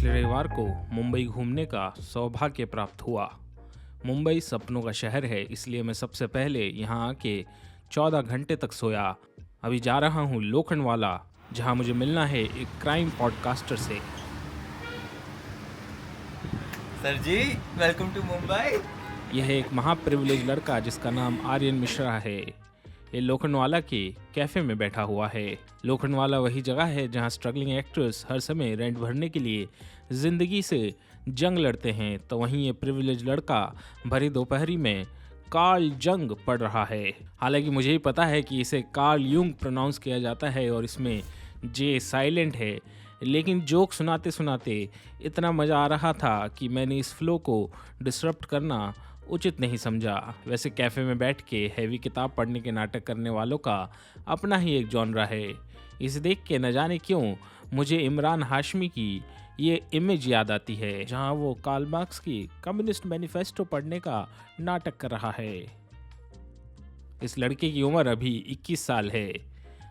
पिछले रविवार को मुंबई घूमने का सौभाग्य प्राप्त हुआ। मुंबई सपनों का शहर है, इसलिए मैं सबसे पहले यहाँ आके 14 घंटे तक सोया। अभी जा रहा हूँ लोखंडवाला, जहाँ मुझे मिलना है एक क्राइम पॉडकास्टर से। Sir ji, welcome to Mumbai. यह एक महाप्रिविलेज लड़का जिसका नाम आर्यन मिश्रा है। ये लोखंडवाला के कैफ़े में बैठा हुआ है। लोखंडवाला वही जगह है जहाँ स्ट्रगलिंग एक्टर्स हर समय रेंट भरने के लिए ज़िंदगी से जंग लड़ते हैं, तो वहीं ये प्रिविलेज लड़का भरी दोपहरी में कार्ल जंग पढ़ रहा है। हालांकि मुझे ही पता है कि इसे कार्ल यूंग प्रोनाउंस किया जाता है और इसमें जे साइलेंट है, लेकिन जोक सुनाते सुनाते इतना मज़ा आ रहा था कि मैंने इस फ्लो को डिसरप्ट करना उचित नहीं समझा। वैसे कैफ़े में बैठ के हैवी किताब पढ़ने के नाटक करने वालों का अपना ही एक जॉनरा है। इसे देख के न जाने क्यों मुझे इमरान हाशमी की ये इमेज याद आती है, जहां वो कार्ल मार्क्स की कम्युनिस्ट मैनिफेस्टो पढ़ने का नाटक कर रहा है। इस लड़के की उम्र अभी 21 साल है।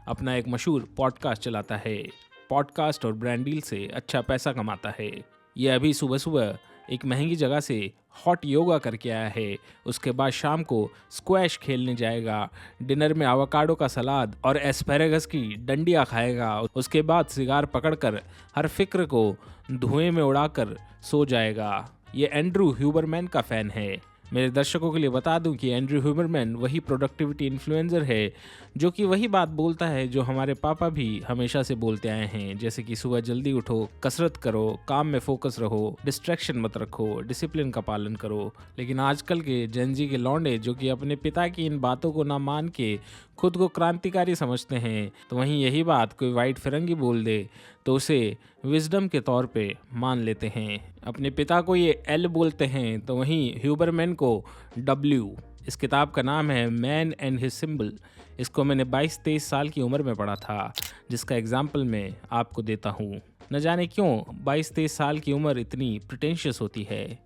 अपना एक मशहूर पॉडकास्ट चलाता है। पॉडकास्ट और ब्रांड डील से अच्छा पैसा कमाता है। ये अभी सुबह सुबह एक महंगी जगह से हॉट योगा करके आया है। उसके बाद शाम को स्क्वैश खेलने जाएगा। डिनर में एवोकाडो का सलाद और एस्पैरागस की डंडियाँ खाएगा। उसके बाद सिगार पकड़कर हर फिक्र को धुएं में उड़ाकर सो जाएगा। ये एंड्रू ह्यूबरमैन का फ़ैन है। मेरे दर्शकों के लिए बता दूं कि एंड्रू ह्यूबरमैन वही प्रोडक्टिविटी इन्फ्लुएंसर है जो कि वही बात बोलता है जो हमारे पापा भी हमेशा से बोलते आए हैं, जैसे कि सुबह जल्दी उठो, कसरत करो, काम में फोकस रहो, डिस्ट्रैक्शन मत रखो, डिसिप्लिन का पालन करो। लेकिन आजकल के जेनजी के लौंडे जो कि अपने पिता की इन बातों को ना मान के खुद को क्रांतिकारी समझते हैं, तो वहीं यही बात कोई वाइट फिरंगी बोल दे तो उसे विजडम के तौर पे मान लेते हैं। अपने पिता को ये एल बोलते हैं तो वहीं ह्यूबरमैन को डब्ल्यू। इस किताब का नाम है मैन एंड हिज सिंबल। इसको मैंने 22-23 साल की उम्र में पढ़ा था, जिसका एग्जाम्पल मैं आपको देता हूँ। न जाने क्यों 22-23 साल की उम्र इतनी प्रिटेंशियस होती है,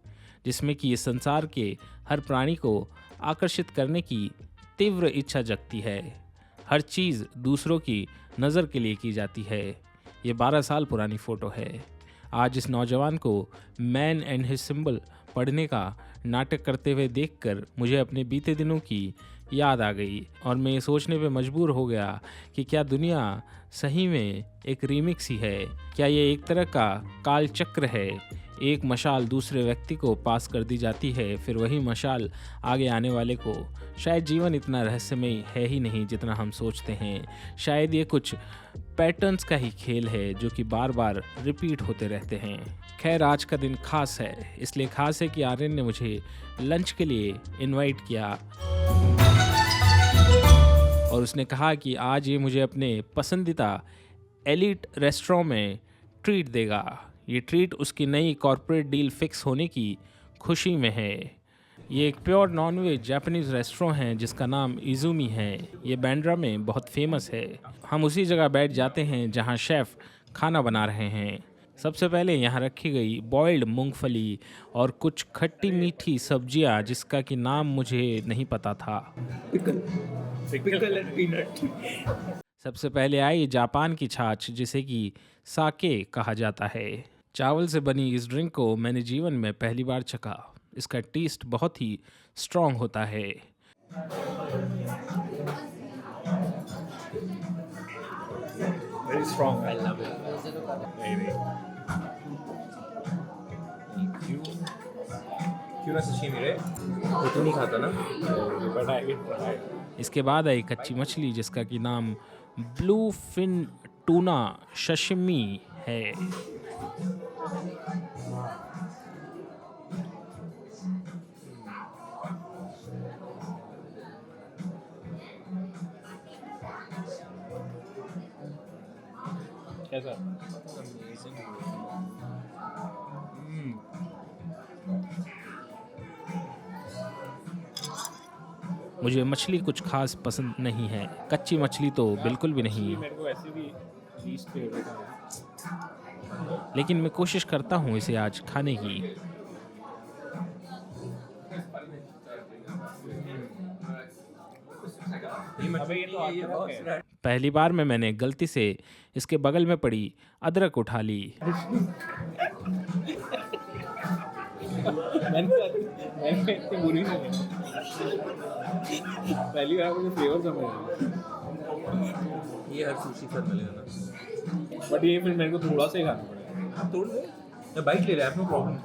जिसमें कि इस संसार के हर प्राणी को आकर्षित करने की तीव्र इच्छा जगती है। हर चीज़ दूसरों की नज़र के लिए की जाती है। ये 12 साल पुरानी फ़ोटो है। आज इस नौजवान को मैन एंड हिज सिंबल पढ़ने का नाटक करते हुए देखकर मुझे अपने बीते दिनों की याद आ गई और मैं ये सोचने पे मजबूर हो गया कि क्या दुनिया सही में एक रीमिक्स ही है? क्या ये एक तरह का काल चक्र है? एक मशाल दूसरे व्यक्ति को पास कर दी जाती है, फिर वही मशाल आगे आने वाले को। शायद जीवन इतना रहस्यमयी है ही नहीं जितना हम सोचते हैं। शायद ये कुछ पैटर्न्स का ही खेल है जो कि बार बार रिपीट होते रहते हैं। खैर, आज का दिन खास है, इसलिए खास है कि आर्यन ने मुझे लंच के लिए इनवाइट किया और उसने कहा कि आज ये मुझे अपने पसंदीदा एलिट रेस्टोरेंट में ट्रीट देगा। ये ट्रीट उसकी नई कॉर्पोरेट डील फिक्स होने की खुशी में है। ये एक प्योर नॉनवेज जापानीज़ रेस्टोरेंट है जिसका नाम इज़ुमी है। ये बांद्रा में बहुत फेमस है। हम उसी जगह बैठ जाते हैं जहाँ शेफ़ खाना बना रहे हैं। सबसे पहले यहाँ रखी गई बॉइल्ड मूंगफली और कुछ खट्टी मीठी सब्जियाँ जिसका कि नाम मुझे नहीं पता था। Pickle and peanut. सबसे पहले आई जापान की छाछ जिसे कि साके कहा जाता है। चावल से बनी इस ड्रिंक को मैंने जीवन में पहली बार चखा। इसका टेस्ट बहुत ही स्ट्रॉन्ग होता है। Very strong. I love it. Maybe. क्यों ना सशीमी रे? वो तो नहीं खाता ना? But I will try. इसके बाद आई कच्ची मछली जिसका कि नाम ब्लू फिन टूना सशिमी है। कैसा? मुझे मछली कुछ खास पसंद नहीं है। कच्ची मछली तो बिल्कुल भी नहीं। मेरे को ऐसे भी लीस्ट फेवरेट है। लेकिन मैं कोशिश करता हूँ इसे आज खाने की। अबे ये तो पहली बार में मैंने गलती से इसके बगल में पड़ी अदरक उठा ली। मैंने इतनी बुरी नहीं है। पहली बार मुझे फ्लेवर समझ आया। ये हर सुशी पर मिलेगा ना। बट ये फिर मेरे को थोड़ा सा ही खाना पड़ेगा। आप तोड़ दो या बाइट ले रहे हैं, no problem.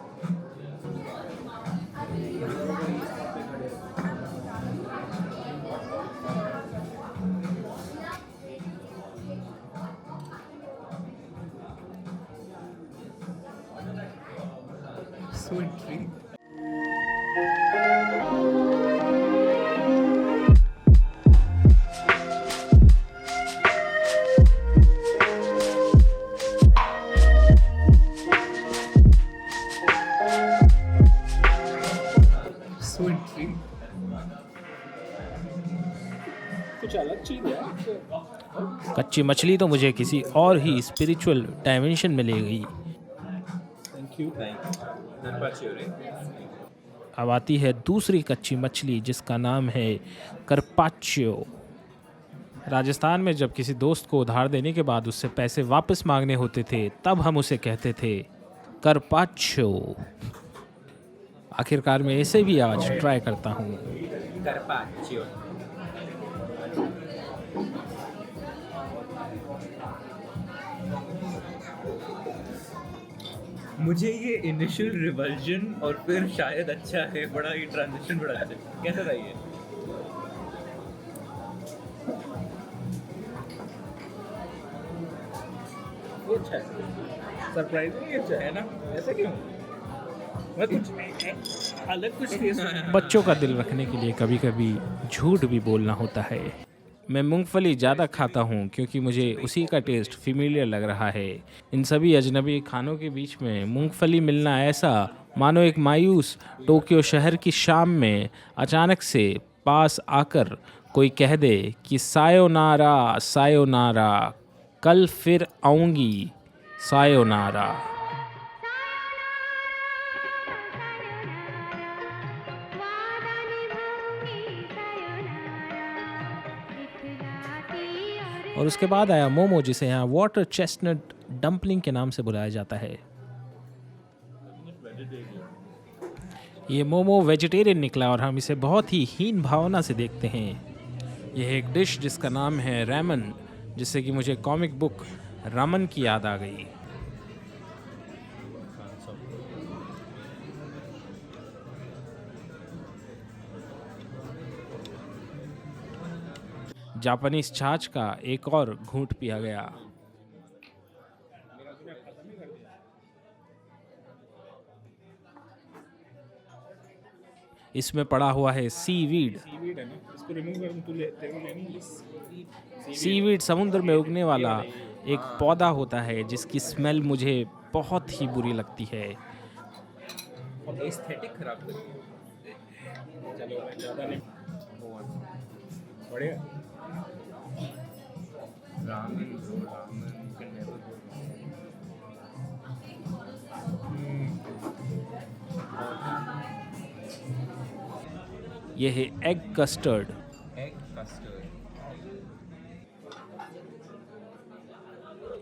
So intrigued. So intrigued. कुछ अलग चीज़ है। कच्ची मछली तो मुझे किसी और ही स्पिरिचुअल डायमेंशन में ले गई। Thank you. Carpaccio, right? अब आती है दूसरी कच्ची मछली जिसका नाम है करपाचियो। राजस्थान में जब किसी दोस्त को उधार देने के बाद उससे पैसे वापस मांगने होते थे तब हम उसे कहते थे करपाचियो। आखिरकार मैं इसे भी आज ट्राई करता हूँ। Carpaccio. मुझे ये इनिशियल रिवल्जन और फिर शायद अच्छा है, बड़ा ये ट्रांजिशन बड़ा अच्छा है। कैसा था ये? ये अच्छा है। सरप्राइजिंग अच्छा है ना? ऐसा क्यों? मैं कुछ अलग कुछ टेस्ट। बच्चों का दिल रखने के लिए कभी कभी झूठ भी बोलना होता है। मैं मूंगफली ज़्यादा खाता हूँ क्योंकि मुझे उसी का टेस्ट फेमिलियर लग रहा है। इन सभी अजनबी खानों के बीच में मूंगफली मिलना ऐसा मानो एक मायूस टोक्यो शहर की शाम में अचानक से पास आकर कोई कह दे कि सायोनारा सायोनारा, कल फिर आऊँगी सायोनारा। और उसके बाद आया मोमो, जिसे यहाँ वाटर चेस्टनट डंपलिंग के नाम से बुलाया जाता है। ये मोमो वेजिटेरियन निकला और हम इसे बहुत ही हीन भावना से देखते हैं। यह एक डिश जिसका नाम है रैमन, जिससे कि मुझे कॉमिक बुक रामन की याद आ गई। जापानीज छाछ का एक और घूंट पिया गया। इसमें पड़ा हुआ है सीवीड। सीवीड है ना? इसको रिमूव कर, तू ले, तेरे को लेनी है? सीवीड समुद्र में उगने वाला एक पौधा होता है जिसकी स्मेल मुझे बहुत ही बुरी लगती है। और एस्थेटिक खराब कर दिया। चलो भाई, ज़्यादा नहीं। बढ़िया। Ramen bro, ramen you can never go wrong. यह है एग कस्टर्ड, Egg custard.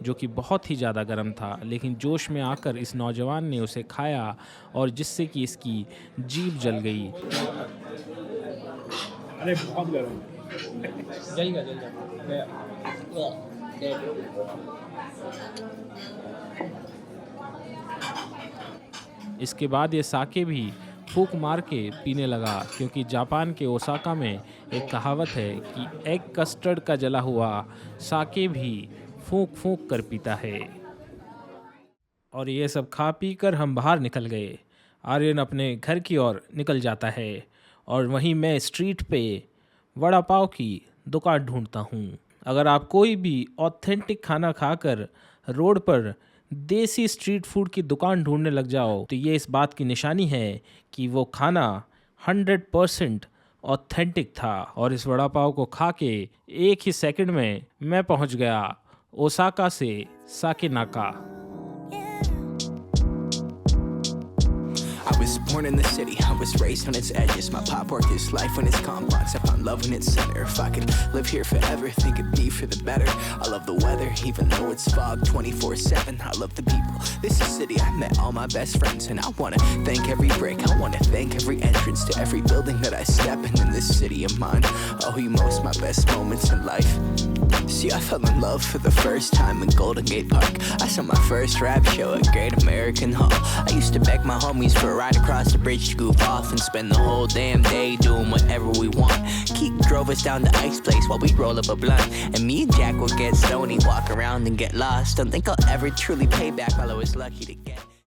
जो कि बहुत ही ज़्यादा गर्म था, लेकिन जोश में आकर इस नौजवान ने उसे खाया और जिससे कि इसकी जीभ जल गई। अरे बहुत गर्म है। जल गया। इसके बाद ये साके भी फूंक मार के पीने लगा, क्योंकि जापान के ओसाका में एक कहावत है कि एग कस्टर्ड का जला हुआ साके भी फूंक फूंक कर पीता है। और ये सब खा पी कर हम बाहर निकल गए। आर्यन अपने घर की ओर निकल जाता है और वहीं मैं स्ट्रीट पे वड़ा पाव की दुकान ढूंढता हूँ। अगर आप कोई भी ऑथेंटिक खाना खाकर रोड पर देसी स्ट्रीट फूड की दुकान ढूंढने लग जाओ तो ये इस बात की निशानी है कि वो खाना 100% ऑथेंटिक था। और इस वड़ा पाव को खा के एक ही सेकंड में मैं पहुंच गया ओसाका से साकेनाका। I was born in the city, I was raised on its edges. My pop worked his life when it's complex. I found love in its center. If I could live here forever, think it'd be for the better. I love the weather, even though it's fog 24/7. I love the people. This is the city I met all my best friends, and I wanna thank every brick. I wanna thank every entrance to every building that I step in this city of mine. I owe you most my best moments in life. See, I fell in love for the first time in Golden Gate Park. I saw my first rap show at Great American Hall. I used to beg my homies for a ride across the bridge to goof off and spend the whole damn day doing whatever we want. Keith drove us down to Ike's place while we'd roll up a blunt, and me and Jack would get stoney, walk around and get lost. Don't think I'll ever truly pay back while I was lucky to get